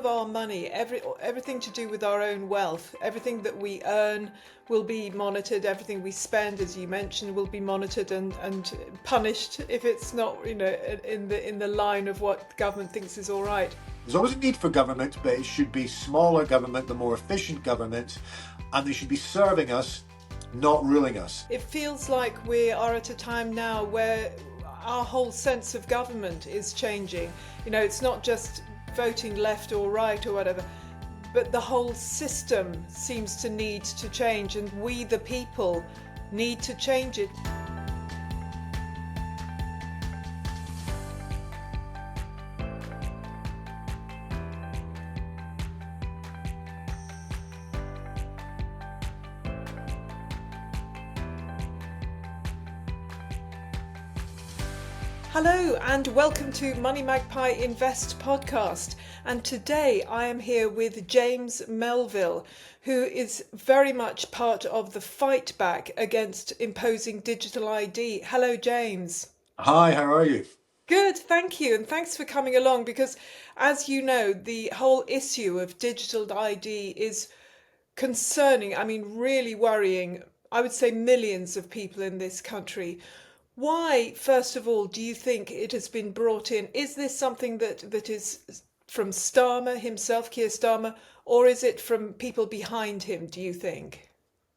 of our money, everything to do with our own wealth, everything that we earn will be monitored. Everything we spend, as you mentioned, will be monitored and punished if it's not, in the line of what the government thinks is all right. There's always a need for government, but it should be smaller government, the more efficient government, and they should be serving us, not ruling us. It feels like we are at a time now where our whole sense of government is changing. It's not just voting left or right or whatever, but the whole system seems to need to change, and we, the people, need to change it. Hello and welcome to MoneyMagpie Invest podcast, and today I am here with James Melville, who is very much part of the fight back against imposing digital ID. Hello James. Hi, how are you? Good, thank you, and thanks for coming along, because as you know, the whole issue of digital ID is concerning, really worrying, I would say millions of people in this country. Why, first of all, do you think it has been brought in? Is this something that is from Starmer himself, Keir Starmer, or is it from people behind him, do you think?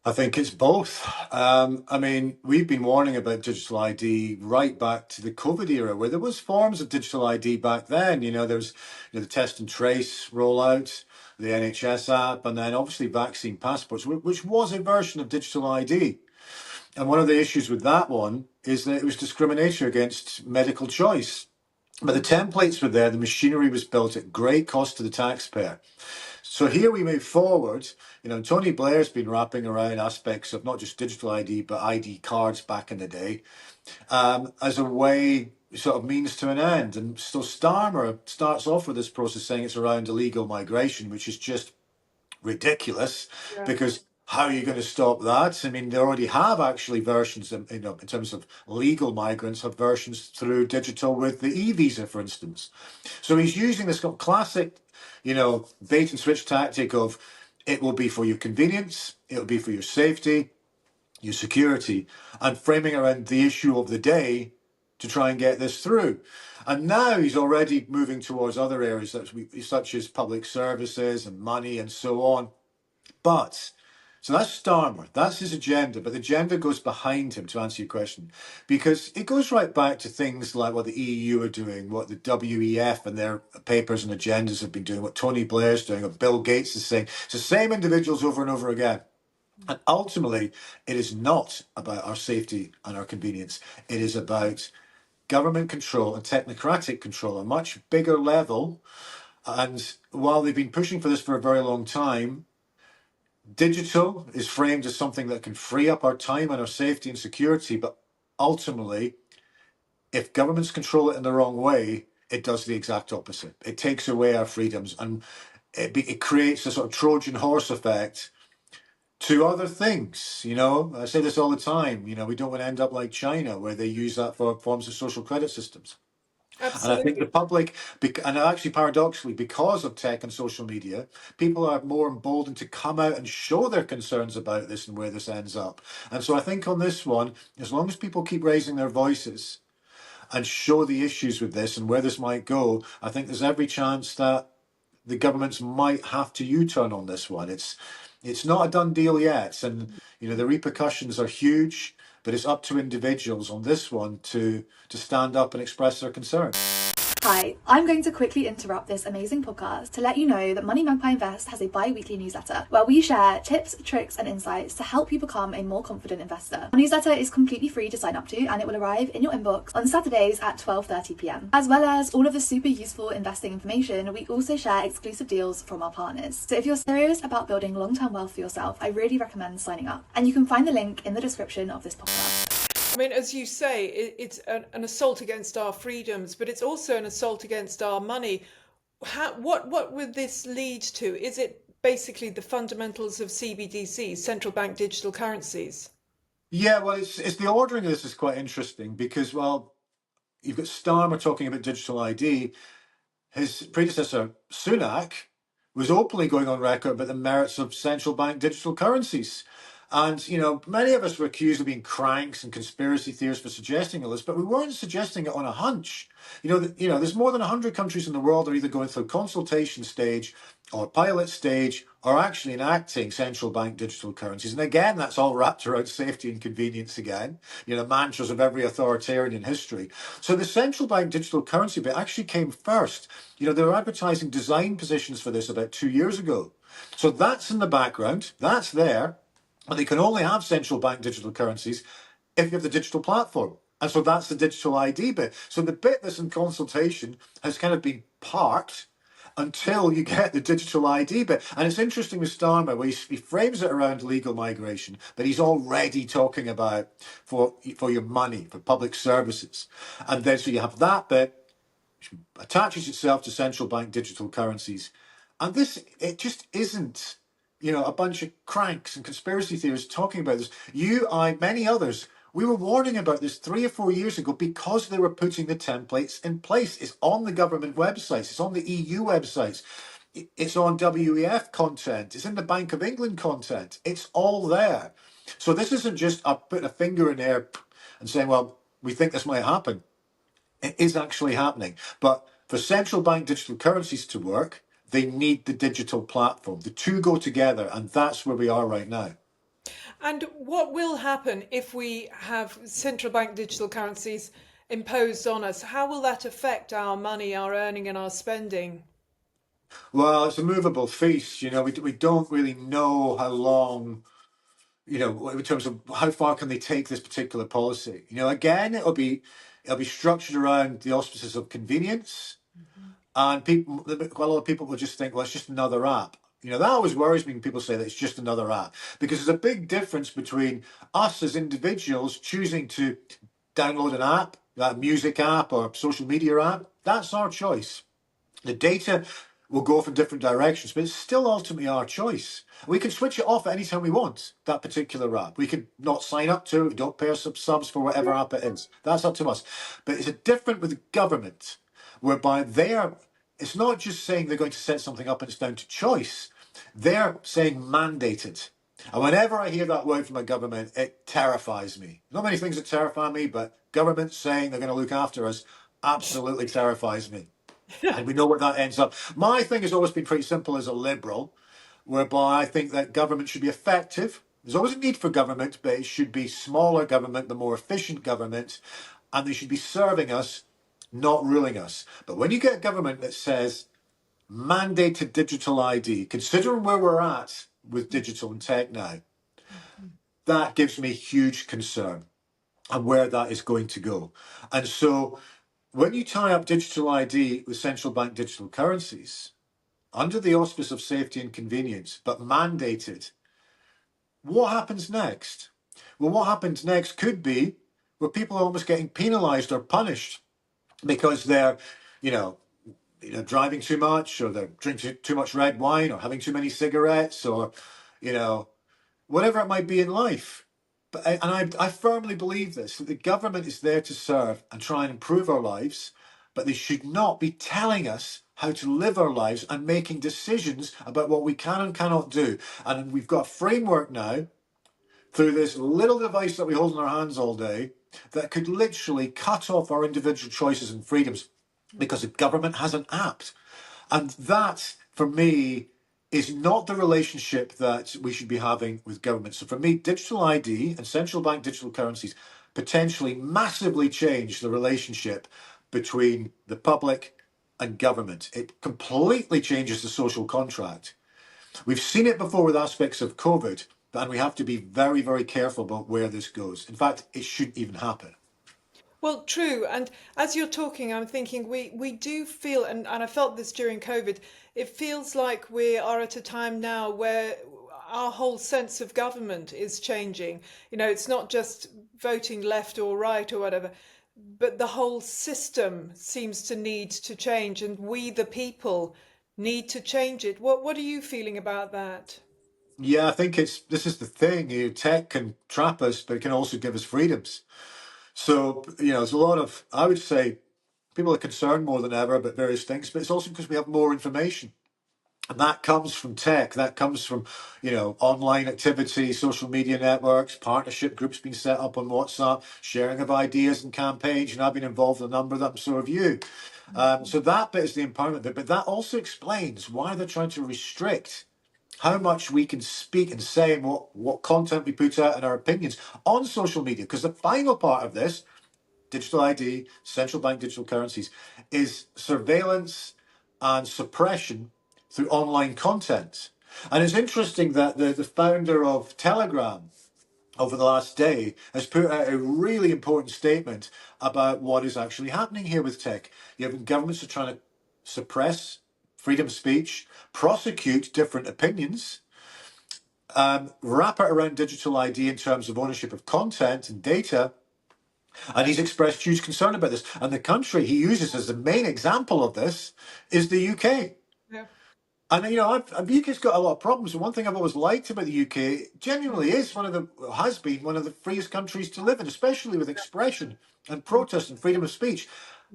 I think it's both. We've been warning about digital ID right back to the COVID era, where there was forms of digital ID back then. There was the test and trace rollout, the NHS app, and then obviously vaccine passports, which was a version of digital ID. And one of the issues with that one is that it was discriminatory against medical choice. But the templates were there, the machinery was built at great cost to the taxpayer. So here we move forward. Tony Blair's been wrapping around aspects of not just digital ID, but ID cards back in the day, as a way, sort of means to an end. And so Starmer starts off with this process saying it's around illegal migration, which is just ridiculous, because how are you going to stop that? They already have actually versions, in terms of legal migrants, have versions through digital with the e-visa, for instance. So he's using this classic, bait and switch tactic of it will be for your convenience, it will be for your safety, your security, and framing around the issue of the day to try and get this through. And now he's already moving towards other areas such as public services and money and so on. So that's Starmer, that's his agenda, but the agenda goes behind him, to answer your question, because it goes right back to things like what the EU are doing, what the WEF and their papers and agendas have been doing, what Tony Blair's doing, what Bill Gates is saying. It's the same individuals over and over again. And ultimately, it is not about our safety and our convenience. It is about government control and technocratic control, a much bigger level. And while they've been pushing for this for a very long time, digital is framed as something that can free up our time and our safety and security, but ultimately, if governments control it in the wrong way, it does the exact opposite. It takes away our freedoms, and it creates a sort of Trojan horse effect to other things. I say this all the time, we don't want to end up like China, where they use that for forms of social credit systems. Absolutely. And I think the public, and actually paradoxically, because of tech and social media, people are more emboldened to come out and show their concerns about this and where this ends up. And so I think on this one, as long as people keep raising their voices and show the issues with this and where this might go, I think there's every chance that the governments might have to U-turn on this one. It's not a done deal yet. And, the repercussions are huge. But it's up to individuals on this one to stand up and express their concerns. Hi, I'm going to quickly interrupt this amazing podcast to let you know that MoneyMagpie Invest has a bi-weekly newsletter where we share tips, tricks and insights to help you become a more confident investor. Our newsletter is completely free to sign up to, and it will arrive in your inbox on Saturdays at 12:30 p.m. As well as all of the super useful investing information, we also share exclusive deals from our partners. So if you're serious about building long-term wealth for yourself, I really recommend signing up. And you can find the link in the description of this podcast. As you say, it's an assault against our freedoms, but it's also an assault against our money. What would this lead to? Is it basically the fundamentals of CBDCs, central bank digital currencies? Yeah, well, it's the ordering of this is quite interesting because, you've got Starmer talking about digital ID. His predecessor, Sunak, was openly going on record about the merits of central bank digital currencies. And, many of us were accused of being cranks and conspiracy theorists for suggesting all this, but we weren't suggesting it on a hunch. There's more than 100 countries in the world that are either going through consultation stage or pilot stage or actually enacting central bank digital currencies. And again, that's all wrapped around safety and convenience again, mantras of every authoritarian in history. So the central bank digital currency bit actually came first. They were advertising design positions for this about 2 years ago. So that's in the background, that's there. But they can only have central bank digital currencies if you have the digital platform. And so that's the digital ID bit. So the bit that's in consultation has kind of been parked until you get the digital ID bit. And it's interesting with Starmer, where he frames it around legal migration, but he's already talking about for your money, for public services. And then so you have that bit, which attaches itself to central bank digital currencies. And it just isn't, a bunch of cranks and conspiracy theorists talking about this. You, I, many others, we were warning about this 3 or 4 years ago because they were putting the templates in place. It's on the government websites. It's on the EU websites. It's on WEF content. It's in the Bank of England content. It's all there. So this isn't just putting a finger in there and saying, well, we think this might happen. It is actually happening. But for central bank digital currencies to work, they need the digital platform. The two go together, and that's where we are right now. And what will happen if we have central bank digital currencies imposed on us? How will that affect our money, our earning and our spending? Well, it's a movable feast. We don't really know how long, in terms of how far can they take this particular policy. Again, it'll be structured around the auspices of convenience. And quite a lot of people will just think, well, it's just another app. That always worries me when people say that it's just another app, because there's a big difference between us as individuals choosing to download an app, a music app or social media app. That's our choice. The data will go off in different directions, but it's still ultimately our choice. We can switch it off at any time we want, that particular app. We can not sign up to it, we don't pay our subs for whatever app it is. That's up to us. But it's different with the government, whereby it's not just saying they're going to set something up and it's down to choice. They're saying mandated. And whenever I hear that word from a government, it terrifies me. Not many things that terrify me, but government saying they're going to look after us absolutely terrifies me. And we know where that ends up. My thing has always been pretty simple as a liberal, whereby I think that government should be effective. There's always a need for government, but it should be smaller government, the more efficient government, and they should be serving us, not ruling us. But when you get a government that says mandated digital ID, considering where we're at with digital and tech now, that gives me huge concern and where that is going to go. And so when you tie up digital ID with central bank digital currencies, under the auspice of safety and convenience, but mandated, what happens next? Well, what happens next could be where people are almost getting penalized or punished because they're, driving too much, or they're drinking too much red wine, or having too many cigarettes, or, whatever it might be in life. I firmly believe this, that the government is there to serve and try and improve our lives, but they should not be telling us how to live our lives and making decisions about what we can and cannot do. And we've got a framework now through this little device that we hold in our hands all day that could literally cut off our individual choices and freedoms because the government hasn't acted. And that, for me, is not the relationship that we should be having with government. So for me, digital ID and central bank digital currencies potentially massively change the relationship between the public and government. It completely changes the social contract. We've seen it before with aspects of COVID, and we have to be very, very careful about where this goes. In fact, it shouldn't even happen. Well, true. And as you're talking, I'm thinking we do feel, and I felt this during COVID, it feels like we are at a time now where our whole sense of government is changing. It's not just voting left or right or whatever, but the whole system seems to need to change, and we, the people, need to change it. What are you feeling about that? Yeah, I think this is the thing. Tech can trap us, but it can also give us freedoms. So, there's a lot of, I would say, people are concerned more than ever about various things, but it's also because we have more information. And that comes from tech. That comes from, online activity, social media networks, partnership groups being set up on WhatsApp, sharing of ideas and campaigns. I've been involved in a number of them, so have you. So that bit is the empowerment bit, but that also explains why they're trying to restrict how much we can speak and say and what content we put out and our opinions on social media. Because the final part of this, digital ID, central bank digital currencies, is surveillance and suppression through online content. And it's interesting that the founder of Telegram over the last day has put out a really important statement about what is actually happening here with tech. Governments are trying to suppress freedom of speech, prosecute different opinions, wrap it around digital ID in terms of ownership of content and data. And he's expressed huge concern about this. And the country he uses as the main example of this is the UK. Yeah. And UK's got a lot of problems. And one thing I've always liked about the UK, genuinely has been one of the freest countries to live in, especially with expression and protest and freedom of speech.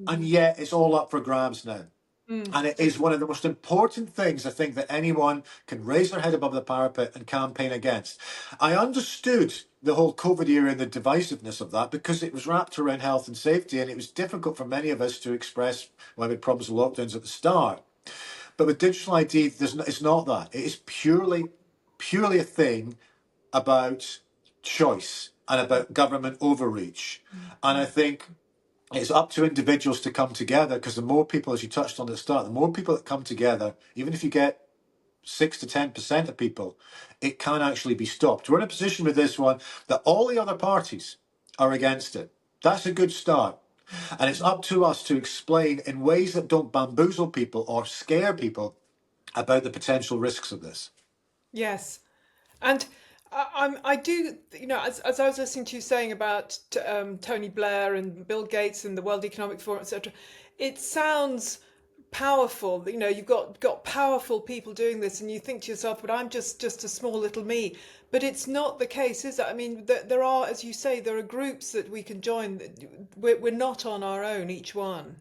And yet it's all up for grabs now. And it is one of the most important things, I think, that anyone can raise their head above the parapet and campaign against. I understood the whole COVID era and the divisiveness of that because it was wrapped around health and safety, and it was difficult for many of us to express when we had problems with lockdowns at the start. But with digital ID, it's not that. It is purely a thing about choice and about government overreach. And I think it's up to individuals to come together, because the more people, as you touched on at the start, the more people that come together, even if you get 6 to 10% of people, it can actually be stopped. We're in a position with this one that all the other parties are against it. That's a good start. And it's up to us to explain in ways that don't bamboozle people or scare people about the potential risks of this. Yes. And I do, as I was listening to you saying about Tony Blair and Bill Gates and the World Economic Forum, etc., it sounds powerful. You've got powerful people doing this, and you think to yourself, "But I'm just a small little me." But it's not the case, is it? I mean, there are, as you say, there are groups that we can join. We're not on our own, each one.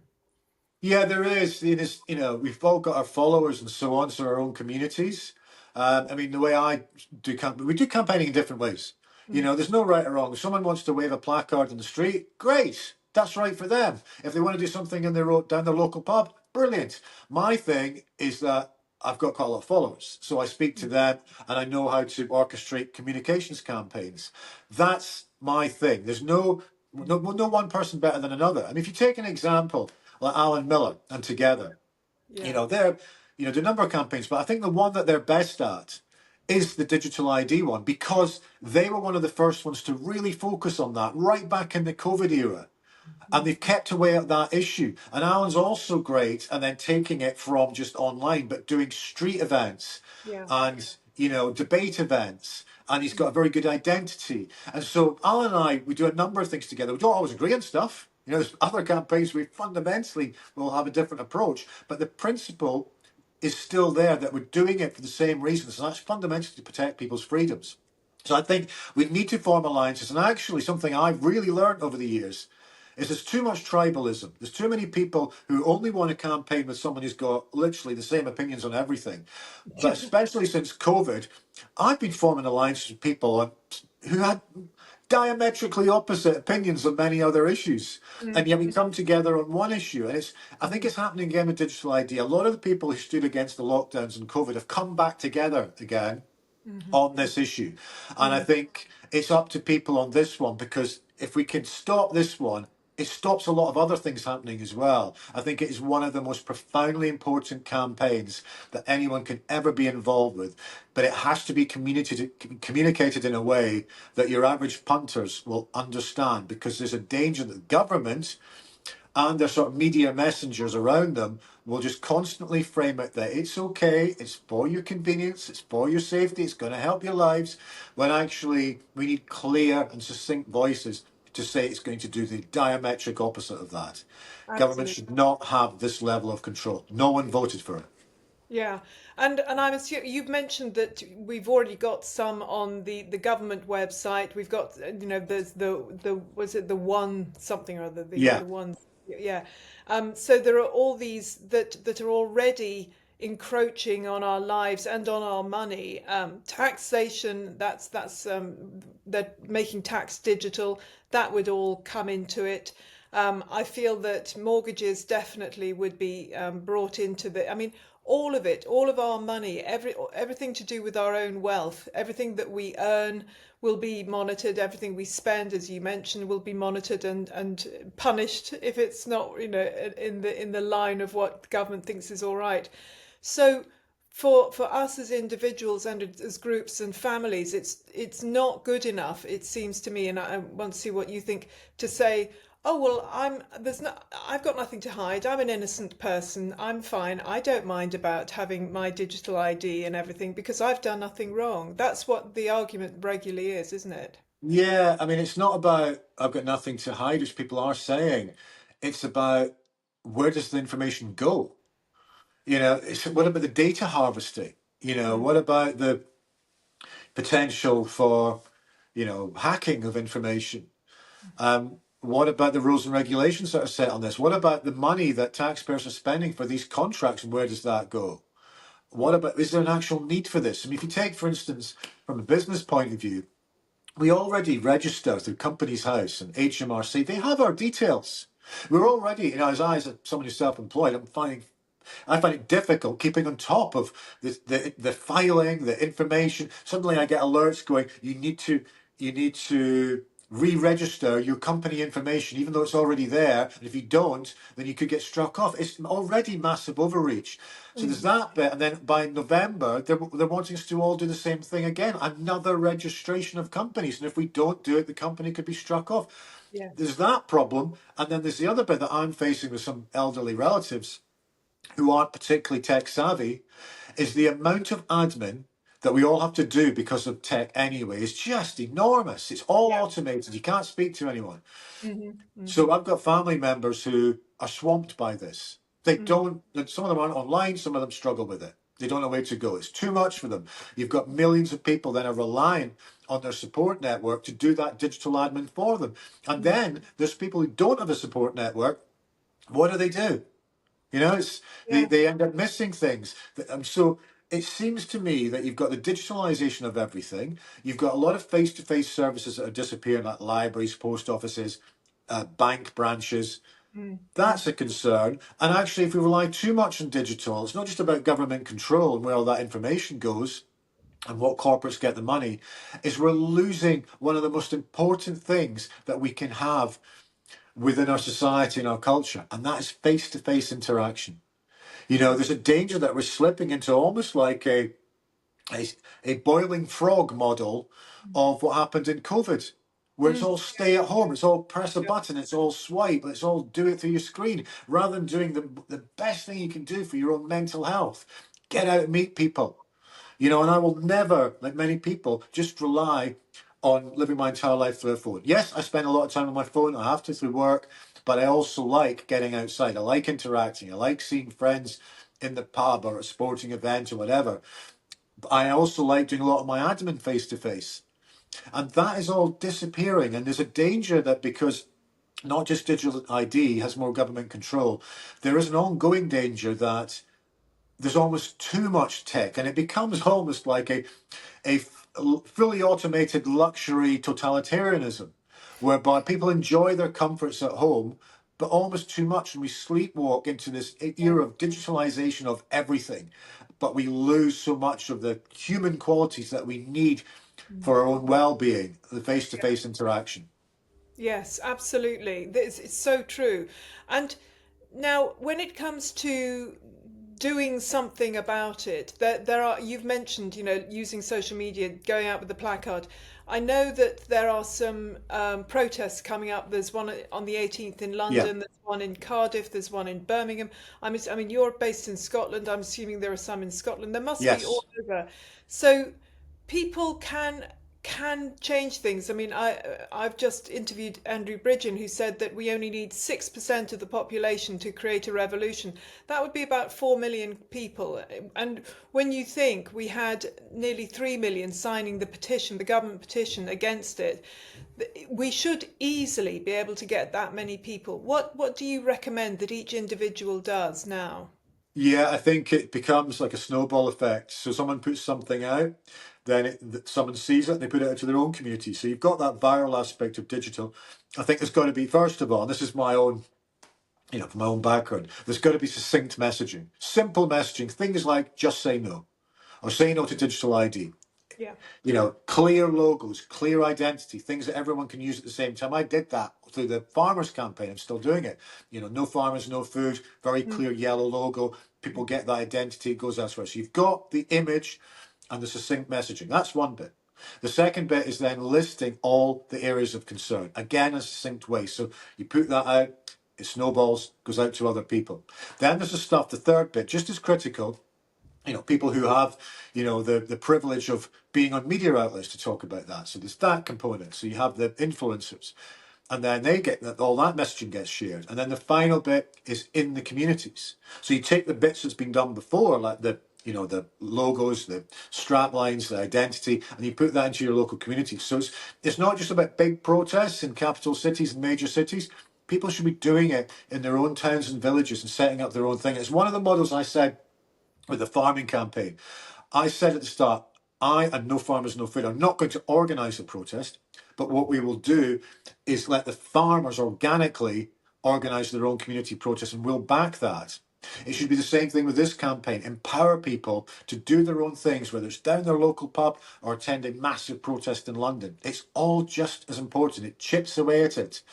Yeah, there is. We've all got our followers and so on, so our own communities. The way I do we do campaigning in different ways. There's no right or wrong. If someone wants to wave a placard in the street, great. That's right for them. If they want to do something in down the local pub, brilliant. My thing is that I've got quite a lot of followers, so I speak to them and I know how to orchestrate communications campaigns. That's my thing. There's no one person better than another. And if you take an example like Alan Miller and Together, Yeah. they're do a number of campaigns, but I think the one that they're best at is the digital ID one, because they were one of the first ones to really focus on that right back in the COVID era. And they've kept away at that issue. And Alan's also great, and then taking it from just online, but doing street events Yeah. and, debate events. And he's got a very good identity. And so Alan and I, we do a number of things together. We don't always agree on stuff. There's other campaigns we fundamentally will have a different approach. But the principle is still there, that we're doing it for the same reasons. And that's fundamentally to protect people's freedoms. So I think we need to form alliances. And actually, something I've really learned over the years is there's too much tribalism. There's too many people who only want to campaign with someone who's got literally the same opinions on everything. But especially since COVID, I've been forming alliances with people who had diametrically opposite opinions on many other issues. And yet we come together on one issue. And I think it's happening again with digital ID. A lot of the people who stood against the lockdowns and COVID have come back together again on this issue. And I think it's up to people on this one, because if we can stop this one, it stops a lot of other things happening as well. I think it is one of the most profoundly important campaigns that anyone can ever be involved with. But it has to be communicated in a way that your average punters will understand, because there's a danger that government and their sort of media messengers around them will just constantly frame it that it's okay, it's for your convenience, it's for your safety, it's going to help your lives, when actually we need clear and succinct voices to say it's going to do the diametric opposite of that. Absolutely. Government should not have this level of control. No one voted for it. Yeah, and I'm assuming you've mentioned that we've already got some on the government website. We've got there's the was it the one something or other, the one, yeah. So there are all these that are already encroaching on our lives and on our money. Taxation, they're making tax digital, that would all come into it. I feel that mortgages definitely would be brought into I mean, all of it, all of our money, everything to do with our own wealth, everything that we earn will be monitored. Everything we spend, as you mentioned, will be monitored and punished if it's not, in the line of what the government thinks is all right. So for us as individuals and as groups and families, it's not good enough, it seems to me, and I want to see what you think, to say, oh well, I've got nothing to hide, I'm an innocent person, I'm fine, I don't mind about having my digital ID and everything because I've done nothing wrong. That's what the argument regularly is, isn't it? Yeah, I mean, it's not about I've got nothing to hide, as people are saying. It's about where does the information go? What about the data harvesting? Mm. What about the potential for, hacking of information? What about the rules and regulations that are set on this? What about the money that taxpayers are spending for these contracts, and where does that go? What about, is there an actual need for this? I mean, if you take, for instance, from a business point of view, we already register through Companies House and HMRC. They have our details. We're already, as someone who's self-employed, I find it difficult keeping on top of the filing, the information. Suddenly I get alerts going, you need to re-register your company information, even though it's already there. And if you don't, then you could get struck off. It's already massive overreach. So there's Mm. that bit. And then by November, they're wanting us to all do the same thing again. Another registration of companies. And if we don't do it, the company could be struck off. Yes. There's that problem. And then there's the other bit that I'm facing with some elderly relatives who aren't particularly tech savvy, is the amount of admin that we all have to do because of tech anyway is just enormous. It's all Yeah. automated. You can't speak to anyone. Hmm. Hmm. So I've got family members who are swamped by this. They Mm. don't, some of them aren't online, some of them struggle with it. They don't know where to go. It's too much for them. You've got millions of people that are relying on their support network to do that digital admin for them. And Mm. then there's people who don't have a support network. What do? It's Yeah. they end up missing things. So it seems to me that you've got the digitalization of everything. You've got a lot of face-to-face services that are disappearing, like libraries, post offices, bank branches. Mm. Mm. That's a concern. And actually, if we rely too much on digital, it's not just about government control and where all that information goes and what corporates get the money, is we're losing one of the most important things that we can have within our society and our culture, and that is face-to-face interaction. There's a danger that we're slipping into almost like a, a boiling frog model of what happened in COVID, where it's Mm. all stay at home, it's all press a Yeah. button, it's all swipe, it's all do it through your screen, rather than doing the best thing you can do for your own mental health. Get out and meet people. And I will never, like many people, just rely on living my entire life through a phone. Yes, I spend a lot of time on my phone. I have to through work, but I also like getting outside. I like interacting. I like seeing friends in the pub or a sporting event or whatever. But I also like doing a lot of my admin face to face. And that is all disappearing. And there's a danger that because not just digital ID has more government control, there is an ongoing danger that there's almost too much tech, and it becomes almost like a fully automated luxury totalitarianism, whereby people enjoy their comforts at home, but almost too much, and we sleepwalk into this era of digitalization of everything, but we lose so much of the human qualities that we need for our own well-being, the face-to-face interaction. Yes, absolutely. It's so true. And now, when it comes to doing something about it, there are, you've mentioned, using social media, going out with the placard. I know that there are some protests coming up. There's one on the 18th in Yeah. London, there's one in Cardiff, there's one in Birmingham. I mean, you're based in Scotland. I'm assuming there are some in Scotland. There must be all Yes. over. So people can change things. I mean, I've just interviewed Andrew Bridgen, who said that we only need 6% of the population to create a revolution. That would be about 4 million people. And when you think we had nearly 3 million signing the petition, the government petition against it, we should easily be able to get that many people. What do you recommend that each individual does now? Yeah, I think it becomes like a snowball effect. So someone puts something out, then someone sees it and they put it out to their own community. So you've got that viral aspect of digital. I think there's got to be, first of all, and this is my own, from my own background, there's got to be succinct messaging, simple messaging, things like just say no or say no to digital ID. Yeah. Clear logos, clear identity, things that everyone can use at the same time. I did that through the farmers campaign. I'm still doing it. No farmers, no food, very clear yellow logo. People get that identity, it goes elsewhere. So you've got the image and the succinct messaging. That's one bit. The second bit is then listing all the areas of concern, again, in a succinct way. So you put that out, it snowballs, goes out to other people. Then there's the third bit, just as critical, people who have, the privilege of being on media outlets to talk about that. So there's that component. So you have the influencers, and then they get that, all that messaging gets shared. And then the final bit is in the communities. So you take the bits that's been done before, like the logos, the strap lines, the identity, and you put that into your local community. So it's not just about big protests in capital cities and major cities. People should be doing it in their own towns and villages and setting up their own thing. It's one of the models I said with the farming campaign. I said at the start, I and No Farmers, No Food are not going to organise a protest, but what we will do is let the farmers organically organise their own community protest, and we'll back that. It should be the same thing with this campaign. Empower people to do their own things, whether it's down their local pub or attending massive protest in London. It's all just as important. It chips away at it.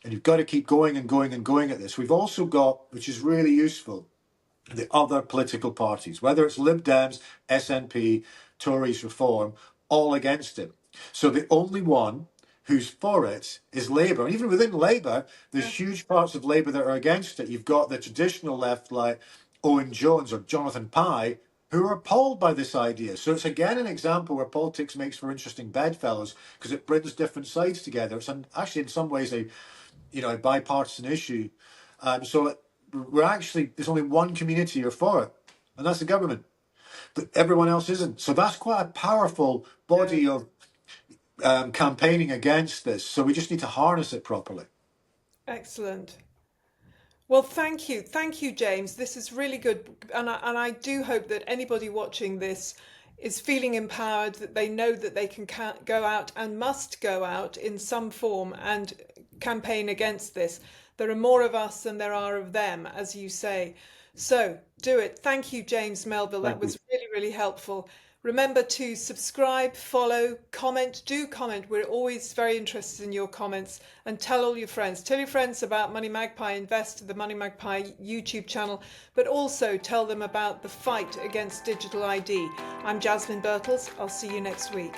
And you've got to keep going and going and going at this. We've also got, which is really useful, the other political parties, whether it's Lib Dems, SNP, Tories, Reform, all against it. So the only one who's for it is Labour. And even within Labour, there's huge parts of Labour that are against it. You've got the traditional left like Owen Jones or Jonathan Pye, who are appalled by this idea. So it's again an example where politics makes for interesting bedfellows because it brings different sides together. It's actually in some ways a bipartisan issue. There's only one community who are for it, and that's the government. But everyone else isn't. So that's quite a powerful body of campaigning against this. So we just need to harness it properly. Excellent. Well, thank you, James. This is really good, and I do hope that anybody watching this is feeling empowered, that they know that they can go out and must go out in some form and campaign against this. There are more of us than there are of them, as you say. So do it. Thank you, James Melville. That was really, really helpful. Remember to subscribe, follow, comment. Do comment. We're always very interested in your comments. And tell all your friends. Tell your friends about MoneyMagpie Invest, the MoneyMagpie YouTube channel, but also tell them about the fight against digital ID. I'm Jasmine Birtles. I'll see you next week.